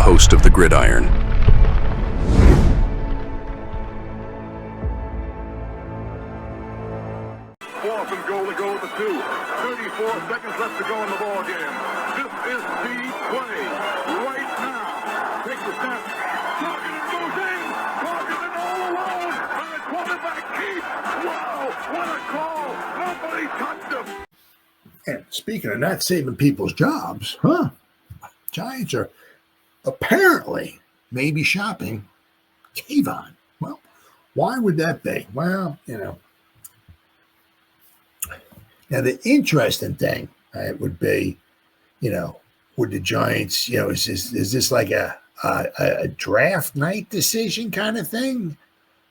host of the Gridiron. Fourth and goal to go with the 2. 34 seconds left to go in the ball game. This is the play right now. Takes the snap. Targeted goes in. Targeted all alone. And the quarterback keeps. Wow, what a call. Nobody touched him. And speaking of not saving people's jobs, Giants are apparently maybe shopping Kayvon. Well, why would that be? Well, now the interesting thing would be, would the Giants, is this like a draft night decision kind of thing?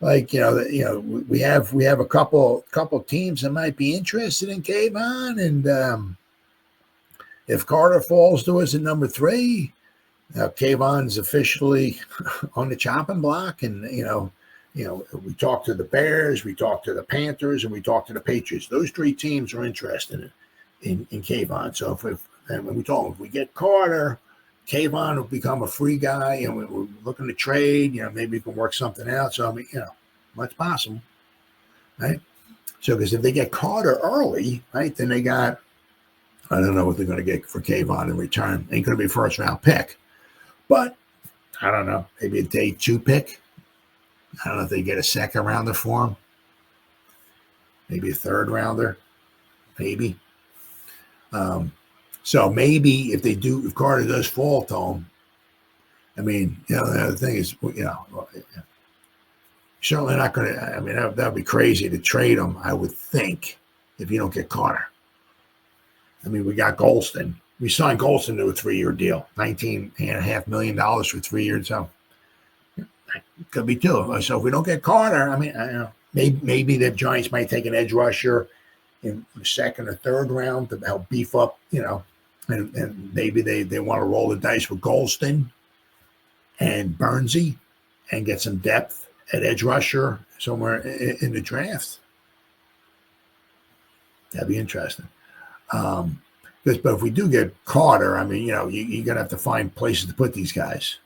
Like, we have a couple teams that might be interested in Kayvon, and if Carter falls to us at number 3, Kayvon's officially on the chopping block, and we talked to the Bears, we talked to the Panthers, and we talked to the Patriots. Those 3 teams are interested in Kayvon. So if we get Carter, Kayvon will become a free guy, and we're looking to trade. Maybe we can work something out. So what's possible, right? So because if they get Carter early, right, then they got, I don't know what they're going to get for Kayvon in return. Ain't going to be a first round pick, but I don't know, maybe a day 2 pick. I don't know if they get a second rounder for him. Maybe a third rounder. Maybe. So maybe if Carter does fall to him, the other thing is, certainly not going to, that would be crazy to trade him, I would think, if you don't get Carter. We got Golston. We signed Golston to a 3-year deal, $19.5 million for 3 years. So could be 2. So if we don't get Carter, maybe the Giants might take an edge rusher in the second or third round to help beef up, and maybe they want to roll the dice with Golston and Bernsey and get some depth at edge rusher somewhere in the draft. That'd be interesting. But if we do get Carter, you're going to have to find places to put these guys.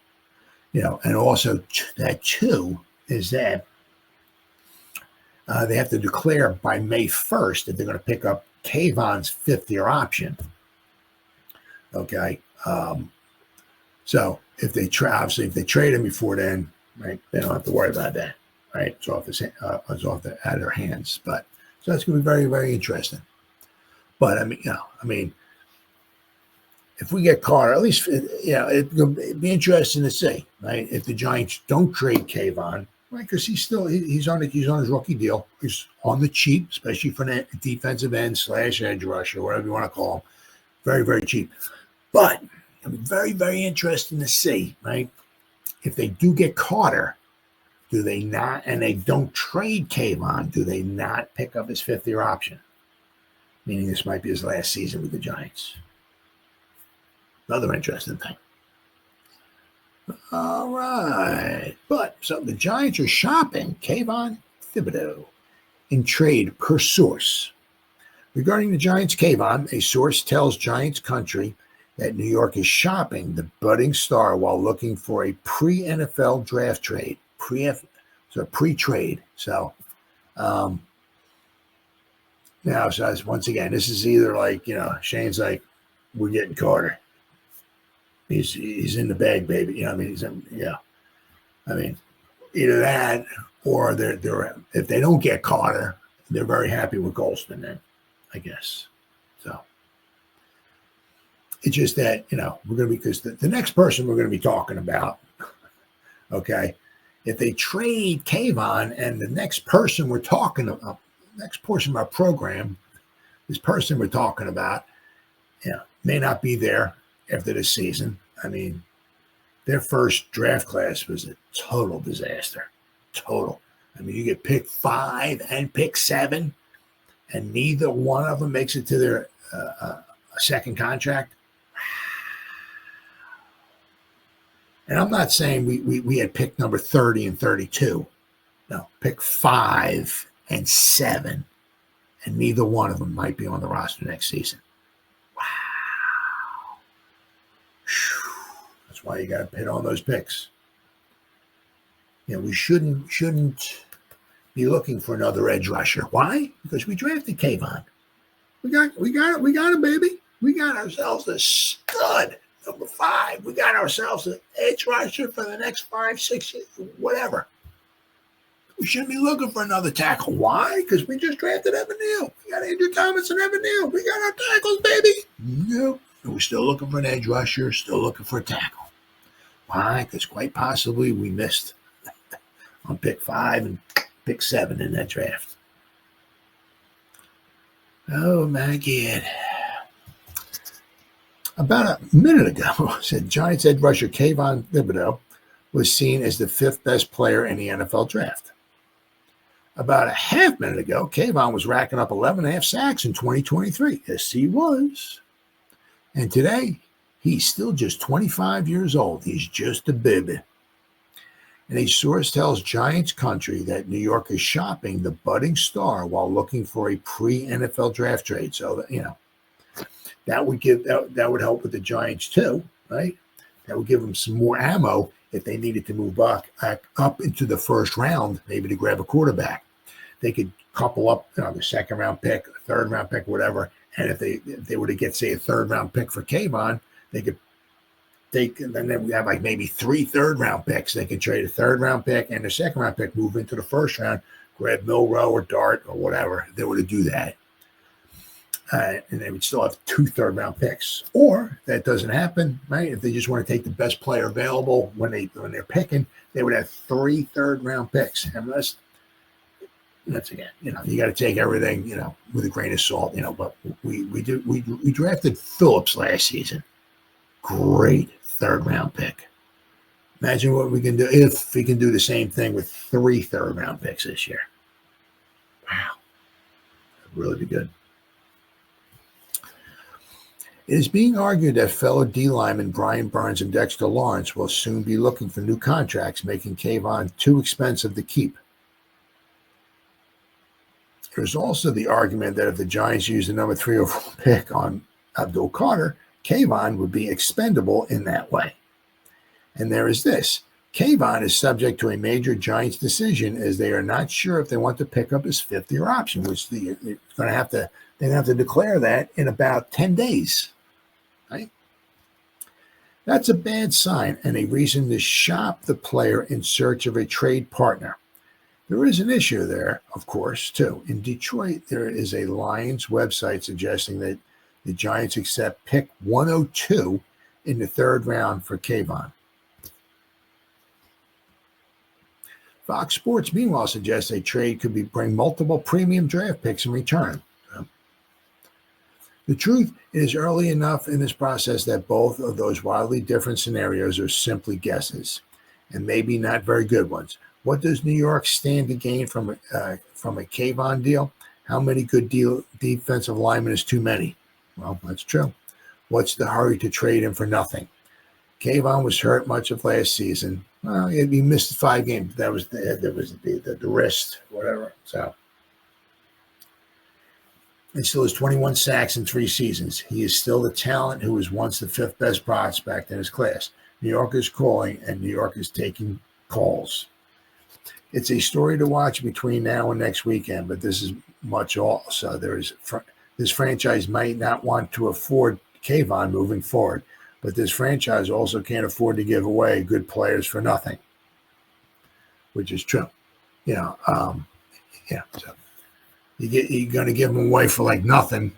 And also that too is that they have to declare by May 1st that they're going to pick up Kayvon's 5th-year option. Okay. So if they trade him before then, right, they don't have to worry about that. Right. It's off out of their hands. But so that's going to be very, very interesting. But if we get Carter, at least, it'd be interesting to see, right? If the Giants don't trade Kayvon, right? Because he's on his rookie deal. He's on the cheap, especially for the defensive end / edge rusher, whatever you want to call him. Very, very cheap. But it'd be very, very interesting to see, right? If they do get Carter, do they not, and they don't trade Kayvon, do they not pick up his 5th-year option? Meaning this might be his last season with the Giants. Another interesting thing. All right. So the Giants are shopping Kayvon Thibodeaux in trade per source. Regarding the Giants' Kayvon, a source tells Giants Country that New York is shopping the budding star while looking for a pre-NFL draft trade. Pre-trade. So, now, so once again, this is either like, Shane's like, we're getting Carter. He's in the bag, baby. Either that or they're if they don't get Carter, they're very happy with Golston then, I guess. So it's just that, we're going to be, because the next person we're going to be talking about, okay, if they trade Kayvon and the next person we're talking about, next portion of our program, this person we're talking about, may not be there after this season. Their first draft class was a total disaster. Total. You get pick 5 and pick 7, and neither one of them makes it to their second contract. And I'm not saying we had pick number 30 and 32. No, pick 5 and 7, and neither one of them might be on the roster next season. Wow. That's why you got to hit on those picks. We shouldn't be looking for another edge rusher. Why? Because we drafted Kayvon. We got it, baby. We got ourselves a stud, number 5. We got ourselves an edge rusher for the next 5, 6 years, whatever. We shouldn't be looking for another tackle. Why? Because we just drafted Evan Neal. We got Andrew Thomas and Evan Neal. We got our tackles, baby. No. We're still looking for an edge rusher, still looking for a tackle. Why? Because quite possibly we missed on pick 5 and pick 7 in that draft. Oh, my God. About a minute ago, said Giants edge rusher Kayvon Thibodeaux was seen as the 5th best player in the NFL draft. About a half minute ago, Kayvon was racking up 11.5 sacks in 2023. Yes, he was. And today, he's still just 25 years old. He's just a baby. And a source tells Giants Country that New York is shopping the budding star while looking for a pre-NFL draft trade. So, that would help with the Giants too, right? That would give them some more ammo if they needed to move back up into the first round, maybe to grab a quarterback. They could couple up the second round pick, third round pick, whatever. And if they were to get, say, a third round pick for Kayvon, then we have like maybe 3 third-round picks. They can trade a third-round pick and a second-round pick, move into the first round, grab Milrow or Dart or whatever. If they were to do that. And they would still have 2 third-round picks. Or if that doesn't happen, right? If they just want to take the best player available when they're picking, they would have 3 third-round picks. And that's again, you got to take everything, with a grain of salt, But we drafted Phillips last season. Great third-round pick. Imagine what we can do if we can do the same thing with 3 third-round picks this year. Wow. That'd really be good. It is being argued that fellow D-linemen Brian Burns and Dexter Lawrence will soon be looking for new contracts, making Kayvon too expensive to keep. There's also the argument that if the Giants use the number 3 overall pick on Abdul Carter, Kayvon would be expendable in that way. And there is this. Kayvon is subject to a major Giants decision as they are not sure if they want to pick up his 5th-year option, which they're going to have to declare that in about 10 days. Right? That's a bad sign and a reason to shop the player in search of a trade partner. There is an issue there, of course, too. In Detroit, there is a Lions website suggesting that the Giants accept pick 102 in the 3rd round for Kayvon. Fox Sports, meanwhile, suggests a trade could bring multiple premium draft picks in return. The truth is early enough in this process that both of those wildly different scenarios are simply guesses, and maybe not very good ones. What does New York stand to gain from a Kayvon deal? How many good defensive linemen is too many? Well, that's true. What's the hurry to trade him for nothing? Kayvon was hurt much of last season. Well, he missed 5 games. That was the wrist, whatever. So, he still has 21 sacks in 3 seasons. He is still the talent who was once the 5th best prospect in his class. New York is calling, and New York is taking calls. It's a story to watch between now and next weekend, but this is much also. This franchise might not want to afford Kayvon moving forward, but this franchise also can't afford to give away good players for nothing, which is true. So you're going to give them away for like nothing.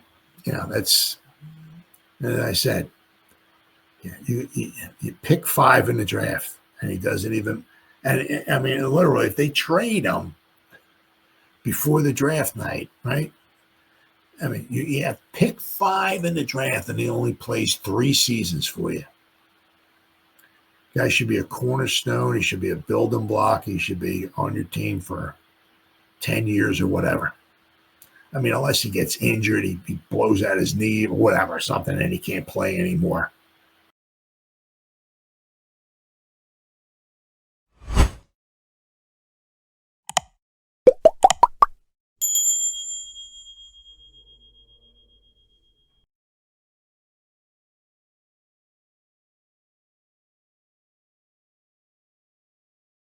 That's, as I said, you pick 5 in the draft, and he doesn't even. And I mean, literally, if they trade him before the draft night, right? I mean, you have pick 5 in the draft, and he only plays 3 seasons for you. Guy should be a cornerstone. He should be a building block. He should be on your team for 10 years or whatever. I mean, unless he gets injured, he blows out his knee or whatever, something, and he can't play anymore.